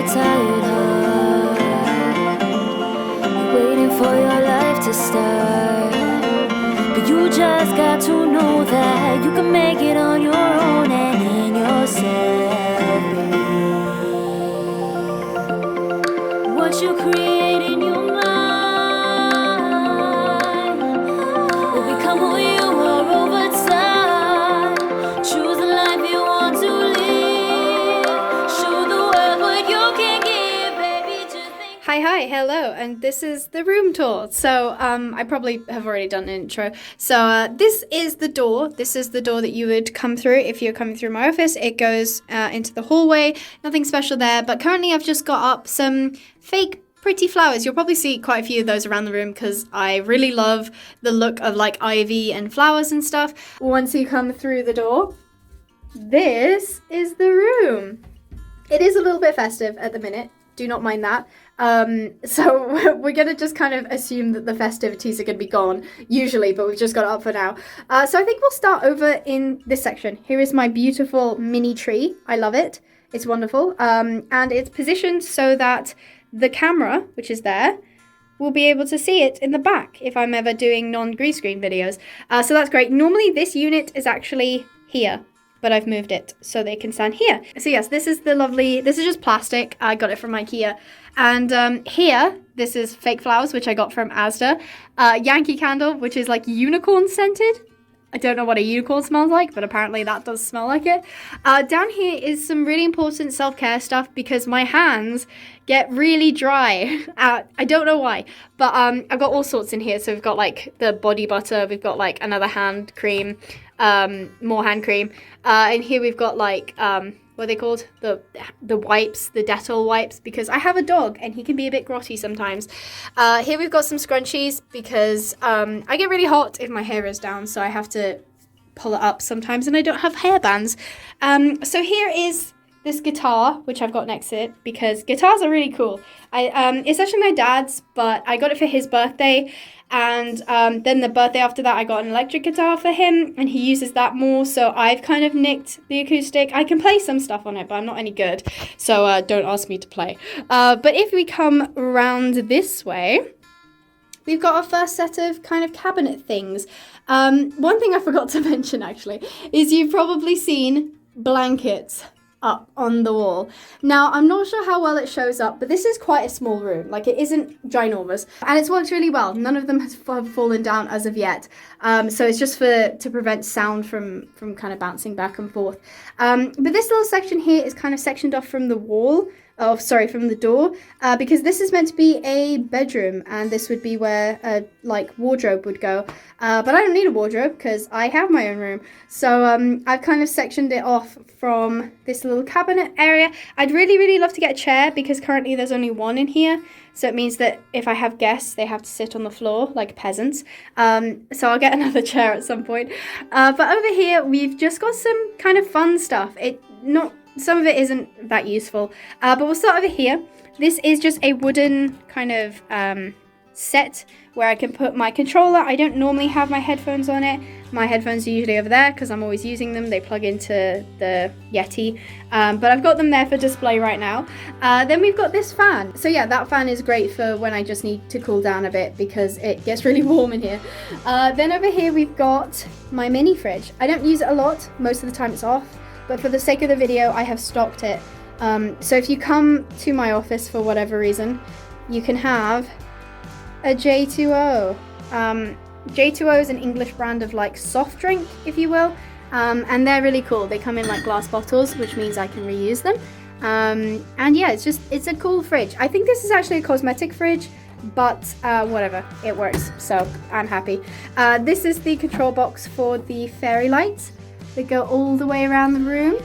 tired heart, waiting for your life to start. But you just got to know that you can make it on your own and in yourself. What you create in your mind will become who you are over time. Choose the life you want to live. Show the world what you can give, baby. Just think. Hi, hello, and this is the room tour. So, I probably have already done an intro. So, this is the door. This is the door that you would come through if you're coming through my office. It goes into the hallway. Nothing special there, but currently I've just got up some fake pretty flowers. You'll probably see quite a few of those around the room because I really love the look of like ivy and flowers and stuff. Once you come through the door, this is the room. It is a little bit festive at the minute. Do not mind that. So we're going to just kind of assume that the festivities are going to be gone, usually, but we've just got it up for now. So I think we'll start over in this section. Here is my beautiful mini tree. I love it. It's wonderful. And it's positioned so that the camera, which is there, will be able to see it in the back if I'm ever doing non-green screen videos. So that's great. Normally this unit is actually here, but I've moved it so they can stand here. So yes, this is this is just plastic. I got it from IKEA. And here, this is fake flowers, which I got from Asda. Yankee candle, which is like unicorn scented. I don't know what a unicorn smells like, but apparently that does smell like it. Down here is some really important self-care stuff because my hands get really dry. I don't know why, but I've got all sorts in here. So we've got like the body butter, we've got like another hand cream, more hand cream. And here we've got like, what are they called? The wipes, the Dettol wipes, because I have a dog and he can be a bit grotty sometimes. Here we've got some scrunchies because I get really hot if my hair is down, so I have to pull it up sometimes and I don't have hair bands. So here is this guitar, which I've got next to it because guitars are really cool. It's actually my dad's, but I got it for his birthday. And then the birthday after that, I got an electric guitar for him, and he uses that more, so I've kind of nicked the acoustic. I can play some stuff on it, but I'm not any good, so don't ask me to play. But if we come around this way, we've got our first set of kind of cabinet things. One thing I forgot to mention, actually, is you've probably seen blankets up on the wall. Now, I'm not sure how well it shows up, but this is quite a small room. Like, it isn't ginormous, and it's worked really well. None of them have fallen down as of yet. So it's just to prevent sound from kind of bouncing back and forth. But this little section here is kind of sectioned off from the wall. From the door, because this is meant to be a bedroom, and this would be where a wardrobe would go. But I don't need a wardrobe because I have my own room. So I've kind of sectioned it off from this little cabinet area. I'd really, really love to get a chair because currently there's only one in here. So it means that if I have guests, they have to sit on the floor like peasants. So I'll get another chair at some point. But over here, we've just got some kind of fun stuff. Some of it isn't that useful, but we'll start over here. This is just a wooden kind of set where I can put my controller. I don't normally have my headphones on it. My headphones are usually over there because I'm always using them. They plug into the Yeti, but I've got them there for display right now. Then we've got this fan. So yeah, that fan is great for when I just need to cool down a bit because it gets really warm in here. Then over here we've got my mini fridge. I don't use it a lot. Most of the time it's off. But for the sake of the video, I have stocked it. So if you come to my office for whatever reason, you can have a J2O. J2O is an English brand of like soft drink, if you will. And they're really cool. They come in like glass bottles, which means I can reuse them. And yeah, it's a cool fridge. I think this is actually a cosmetic fridge, but whatever, it works. So I'm happy. This is the control box for the fairy lights. They go all the way around the room,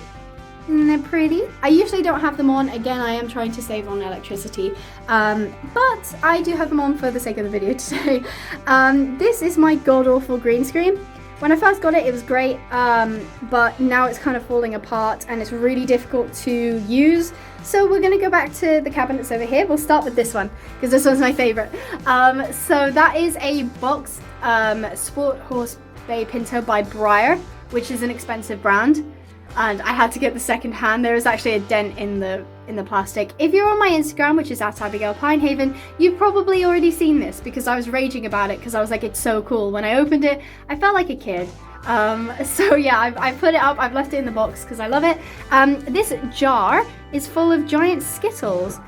and they're pretty. I usually don't have them on. Again, I am trying to save on electricity, but I do have them on for the sake of the video today. This is my god-awful green screen. When I first got it, it was great, but now it's kind of falling apart, and it's really difficult to use. So we're going to go back to the cabinets over here. We'll start with this one, because this one's my favorite. So that is a box Sport Horse Bay Pinto by Breyer, which is an expensive brand. and I had to get the second hand. There was actually a dent in the plastic. If you're on my Instagram, which is @AbigailPinehaven, you've probably already seen this because I was raging about it because I was like, it's so cool. When I opened it, I felt like a kid. So yeah, I put it up. I've left it in the box because I love it. This jar is full of giant Skittles.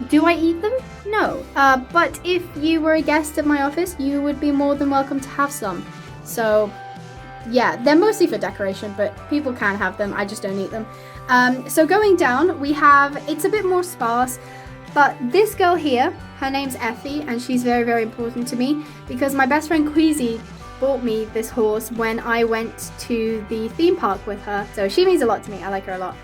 Do I eat them? No. But if you were a guest at my office, you would be more than welcome to have some. So yeah, they're mostly for decoration, but people can have them. I just don't eat them. So going down, we have, it's a bit more sparse, but this girl here, her name's Effie, and she's very, very important to me because my best friend Queasy bought me this horse when I went to the theme park with her. So she means a lot to me. I like her a lot.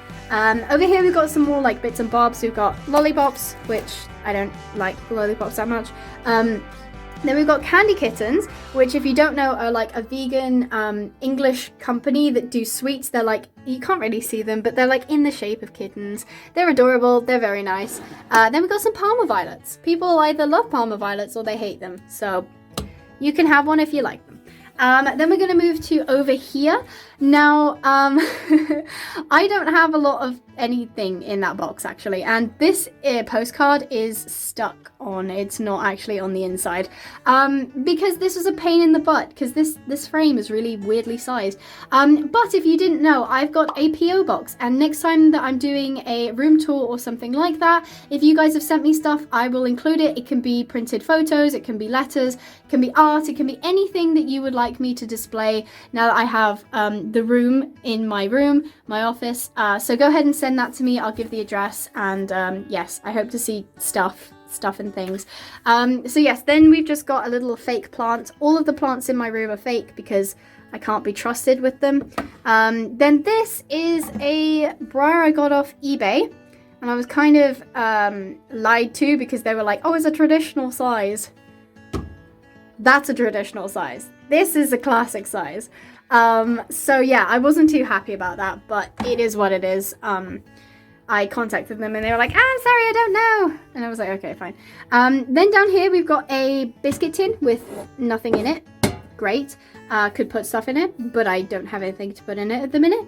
Over here we've got some more like bits and bobs. We've got lollipops, which I don't like lollipops that much. Then we've got Candy Kittens, which if you don't know are like a vegan English company that do sweets. They're like, you can't really see them, but they're like in the shape of kittens. They're adorable, they're very nice. Then we've got some Parma Violets. People either love Parma Violets or they hate them, so you can have one if you like them. Then we're going to move to over here. Now, I don't have a lot of anything in that box actually, and this postcard is stuck on. It's not actually on the inside because this was a pain in the butt because this frame is really weirdly sized. But if you didn't know, I've got a PO box, and next time that I'm doing a room tour or something like that, if you guys have sent me stuff, I will include it. It can be printed photos, it can be letters, it can be art, it can be anything that you would like me to display now that I have the room in my room, my office. So go ahead and send that to me. I'll give the address, and yes, I hope to see stuff and things. So yes, then we've just got a little fake plant. All of the plants in my room are fake because I can't be trusted with them. Then this is a briar I got off eBay, and I was kind of lied to because they were like, oh, it's a traditional size. That's a traditional size. This is a classic size. So yeah, I wasn't too happy about that, but it is what it is. I contacted them and they were like, I'm sorry, I don't know. And I was like, okay, fine. Then down here, we've got a biscuit tin with nothing in it. Great. Could put stuff in it, but I don't have anything to put in it at the minute.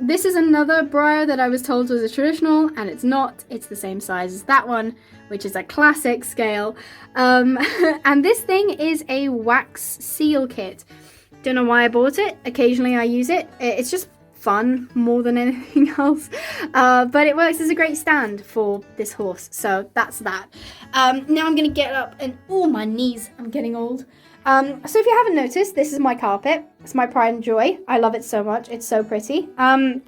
This is another briar that I was told was a traditional, and it's not. It's the same size as that one, which is a classic scale. And this thing is a wax seal kit. Don't know why I bought it. Occasionally I use it. It's just fun more than anything else. But it works as a great stand for this horse. So that's that. Now I'm going to get up and, oh, my knees. I'm getting old. So if you haven't noticed, this is my carpet. It's my pride and joy. I love it so much. It's so pretty. One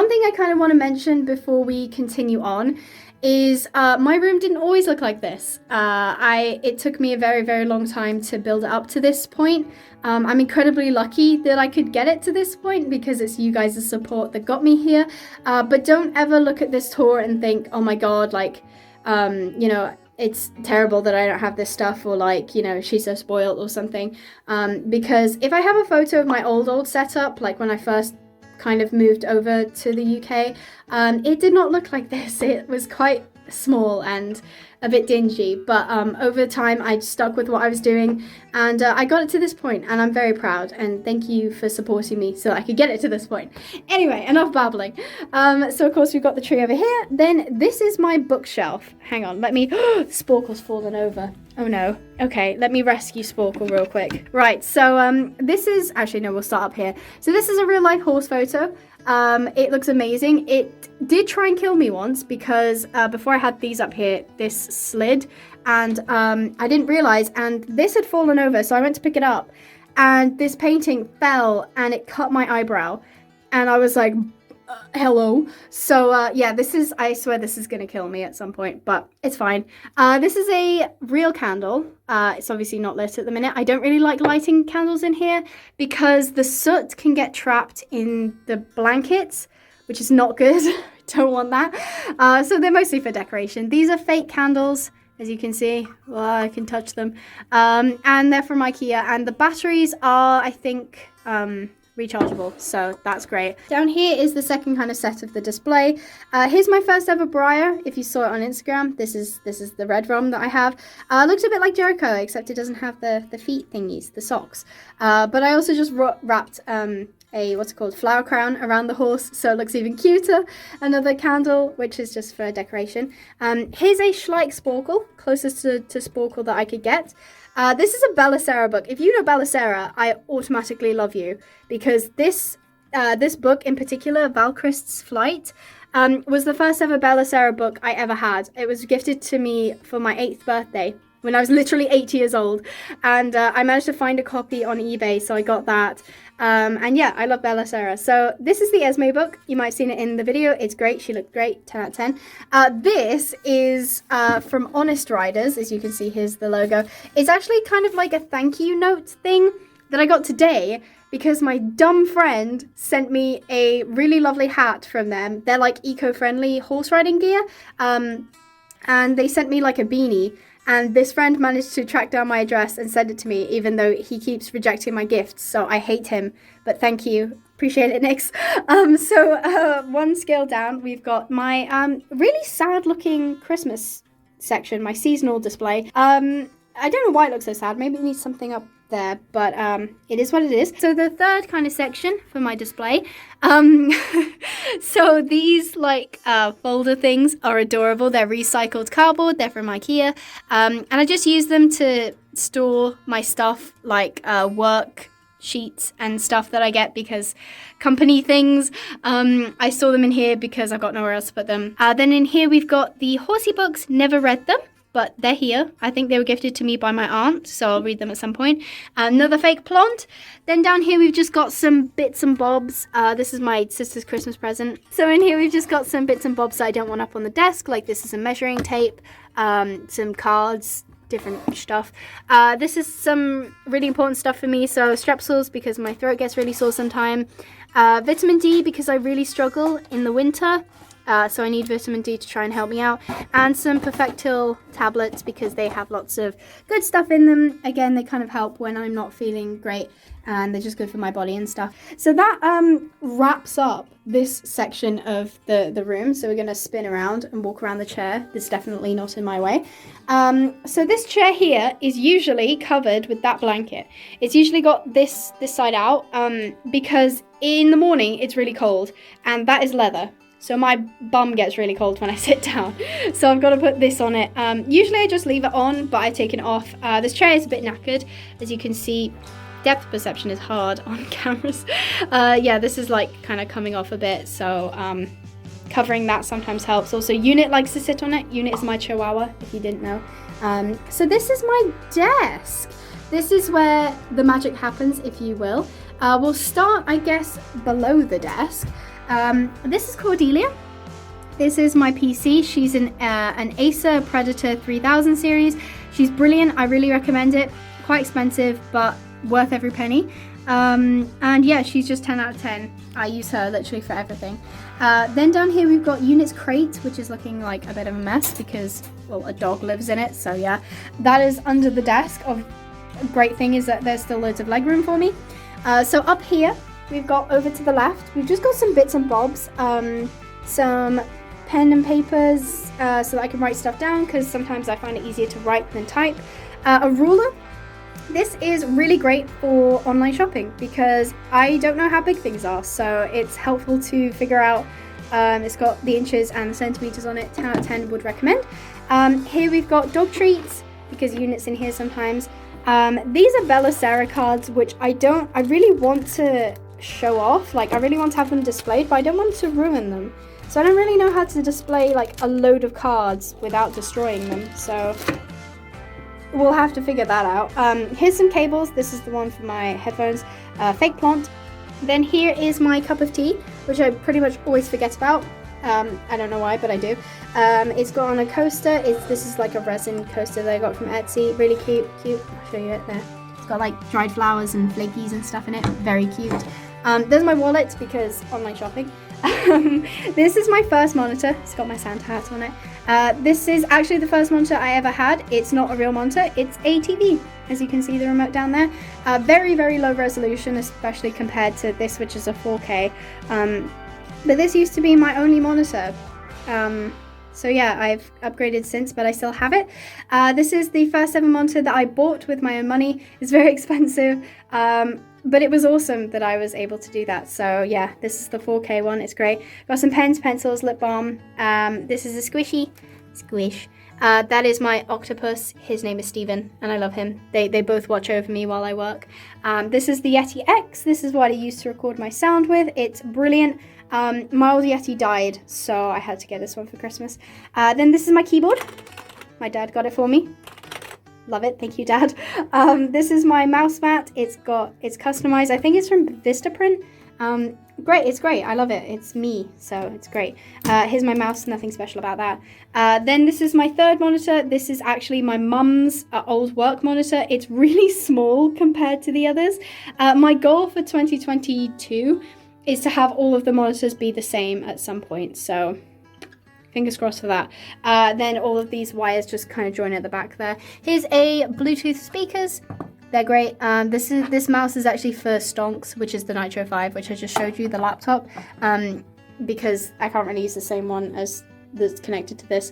thing I kind of want to mention before we continue on is my room didn't always look like this. It took me a very, very long time to build it up to this point. I'm incredibly lucky that I could get it to this point because it's you guys' support that got me here. But don't ever look at this tour and think, oh my god, like, you know, it's terrible that I don't have this stuff, or like, you know, she's so spoiled or something. Because if I have a photo of my old setup, like when I first kind of moved over to the UK, it did not look like this. It was quite small and a bit dingy, but over time I stuck with what I was doing, and I got it to this point, and I'm very proud, and thank you for supporting me so I could get it to this point. Anyway, enough babbling. So of course we've got the tree over here. Then this is my bookshelf. Hang on, let me Sporkle's fallen over. Oh no. Okay, let me rescue Sporkle real quick. Right, so this is, actually no, we'll start up here. So this is a real life horse photo. It looks amazing. It did try and kill me once because before I had these up here, this slid, and I didn't realize, and this had fallen over, so I went to pick it up, and this painting fell and it cut my eyebrow, and I was like, hello. So yeah, this is, I swear this is gonna kill me at some point, but it's fine. This is a real candle. It's obviously not lit at the minute. I don't really like lighting candles in here because the soot can get trapped in the blankets, which is not good. Don't want that. So they're mostly for decoration. These are fake candles, as you can see. Well, I can touch them. And they're from IKEA, and the batteries are, I think, rechargeable, so that's great. Down here is the second kind of set of the display. Here's my first ever briar. If you saw it on Instagram, this is the red rum that I have. Looks a bit like Jericho, except it doesn't have the feet thingies, the socks. But I also just wrapped a what's it called, flower crown around the horse, so it looks even cuter. Another candle, which is just for decoration. Here's a Schleich Sporkle, closest to Sporkle that I could get. This is a Belisara book. If you know Belisara, I automatically love you, because this book in particular, Valkrist's Flight, was the first ever Belisara book I ever had. It was gifted to me for my 8th birthday when I was literally 8 years old, and I managed to find a copy on eBay, so I got that. And yeah, I love Belisara. So this is the Esme book. You might have seen it in the video. It's great. She looked great. 10 out of 10. This is from Honest Riders. As you can see, here's the logo. It's actually kind of like a thank you note thing that I got today, because my dumb friend sent me a really lovely hat from them. They're like eco-friendly horse riding gear. And they sent me like a beanie. And this friend managed to track down my address and send it to me, even though he keeps rejecting my gifts. So I hate him. But thank you. Appreciate it, Nix. One scale down, we've got my really sad-looking Christmas section, my seasonal display. I don't know why it looks so sad. Maybe it needs something up there, but it is what it is. So the third kind of section for my display, so these like folder things are adorable. They're recycled cardboard. They're from IKEA, and I just use them to store my stuff, like work sheets and stuff that I get because company things. I store them in here because I've got nowhere else to put them. Then in here we've got the horsey books. Never read them, but they're here. I think they were gifted to me by my aunt, so I'll read them at some point. Another fake plant. Then down here we've just got some bits and bobs. This is my sister's Christmas present. So in here we've just got some bits and bobs that I don't want up on the desk, like this is a measuring tape, some cards, different stuff. This is some really important stuff for me, so Strepsils because my throat gets really sore sometime. Vitamin D because I really struggle in the winter. So I need vitamin D to try and help me out, and some Perfectil tablets because they have lots of good stuff in them. Again, they kind of help when I'm not feeling great, and they're just good for my body and stuff. So that wraps up this section of the room. So we're going to spin around and walk around the chair. That's definitely not in my way. So this chair here is usually covered with that blanket. It's usually got this side out because in the morning it's really cold, and that is leather. So my bum gets really cold when I sit down. So I've got to put this on it. Usually I just leave it on, but I take it off. This chair is a bit knackered. As you can see, depth perception is hard on cameras. Yeah, this is like kind of coming off a bit. So covering that sometimes helps. Also, Unit likes to sit on it. Unit is my chihuahua, if you didn't know. So this is my desk. This is where the magic happens, if you will. We'll start, I guess, below the desk. This is Cordelia. This is my PC. She's an Acer Predator 3000 series. She's brilliant. I really recommend it. Quite expensive, but worth every penny. And yeah, she's just 10 out of 10. I use her literally for everything. Then down here we've got Unit's crate, which is looking like a bit of a mess because, well, a dog lives in it. So yeah, that is under the desk. Great thing is that there's still loads of leg room for me. So up here, we've got over to the left, we've just got some bits and bobs, some pen and papers so that I can write stuff down because sometimes I find it easier to write than type. A ruler. This is really great for online shopping because I don't know how big things are, so it's helpful to figure out. It's got the inches and the centimeters on it. 10 out of 10 would recommend. Here we've got dog treats because Unit's in here sometimes. These are Belisara cards, which I really want to show off. Like, I really want to have them displayed, but I don't want to ruin them. So I don't really know how to display like a load of cards without destroying them. So we'll have to figure that out. Here's some cables. This is the one for my headphones. Fake plant. Then here is my cup of tea, which I pretty much always forget about. I don't know why, but I do. It's got on a coaster. This is like a resin coaster that I got from Etsy. Really cute. I'll show you it there. It's got like dried flowers and flakies and stuff in it. Very cute. There's my wallet because online shopping. This is my first monitor. It's got my Santa hat on it. This is actually the first monitor I ever had. It's not a real monitor. It's a TV. As you can see the remote down there. Very, very low resolution, especially compared to this, which is a 4K. But this used to be my only monitor. So yeah, I've upgraded since, but I still have it. This is the first ever monitor that I bought with my own money. It's very expensive. But it was awesome that I was able to do that. So yeah, this is the 4K one. It's great. Got some pens, pencils, lip balm. This is a squishy. Squish. That is my octopus. His name is Steven, and I love him. They both watch over me while I work. This is the Yeti X. This is what I used to record my sound with. It's brilliant. My old Yeti died, so I had to get this one for Christmas. Then this is my keyboard. My dad got it for me. Love it. Thank you, Dad. This is my mouse mat. It's customized. I think it's from Vistaprint. Great. It's great. I love it. It's me, so it's great. Here's my mouse. Nothing special about that. Then this is my third monitor. This is actually my mum's old work monitor. It's really small compared to the others. My goal for 2022 is to have all of the monitors be the same at some point. So fingers crossed for that. Then all of these wires just kind of join at the back there. Here's a Bluetooth speakers. They're great. This mouse is actually for Stonks, which is the Nitro 5, which I just showed you, the laptop, because I can't really use the same one as that's connected to this.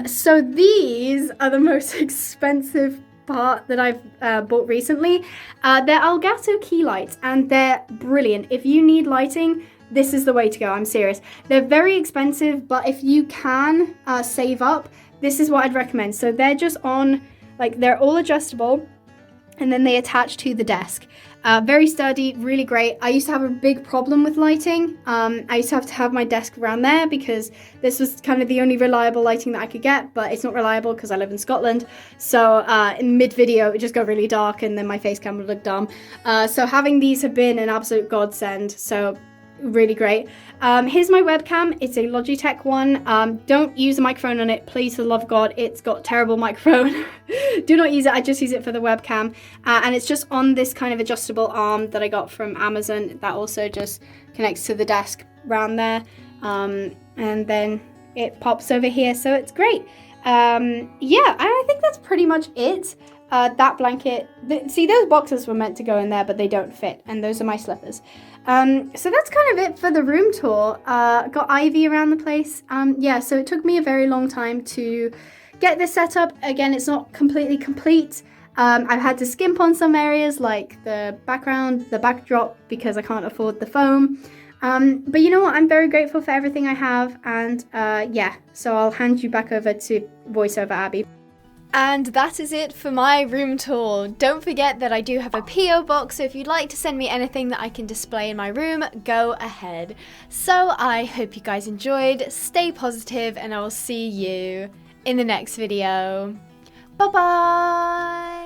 So these are the most expensive part that I've bought recently. They're Elgato key lights, and they're brilliant. If you need lighting, this is the way to go. I'm serious. They're very expensive, but if you can save up, this is what I'd recommend. So they're just on, like, they're all adjustable, and then they attach to the desk. Very sturdy, really great. I used to have a big problem with lighting. I used to have my desk around there because this was kind of the only reliable lighting that I could get, but it's not reliable because I live in Scotland. So in mid-video, it just got really dark and then my face cam would look dumb. So having these have been an absolute godsend. So really great. Here's my webcam. It's a Logitech one. Don't use a microphone on it, please, for the love of God. It's got terrible microphone. Do not use it. I just use it for the webcam. And it's just on this kind of adjustable arm that I got from Amazon that also just connects to the desk round there. And then it pops over here, so it's great. Yeah, and I think that's pretty much it. That blanket, see, those boxes were meant to go in there, but they don't fit, and those are my slippers. So that's kind of it for the room tour. Got ivy around the place. Yeah, so it took me a very long time to get this set up. Again, it's not completely complete. I've had to skimp on some areas like the background, the backdrop, because I can't afford the foam. But you know what? I'm very grateful for everything I have, and yeah, so I'll hand you back over to voiceover Abby. And that is it for my room tour. Don't forget that I do have a PO box, so if you'd like to send me anything that I can display in my room, go ahead. So I hope you guys enjoyed, stay positive, and I will see you in the next video. Bye bye!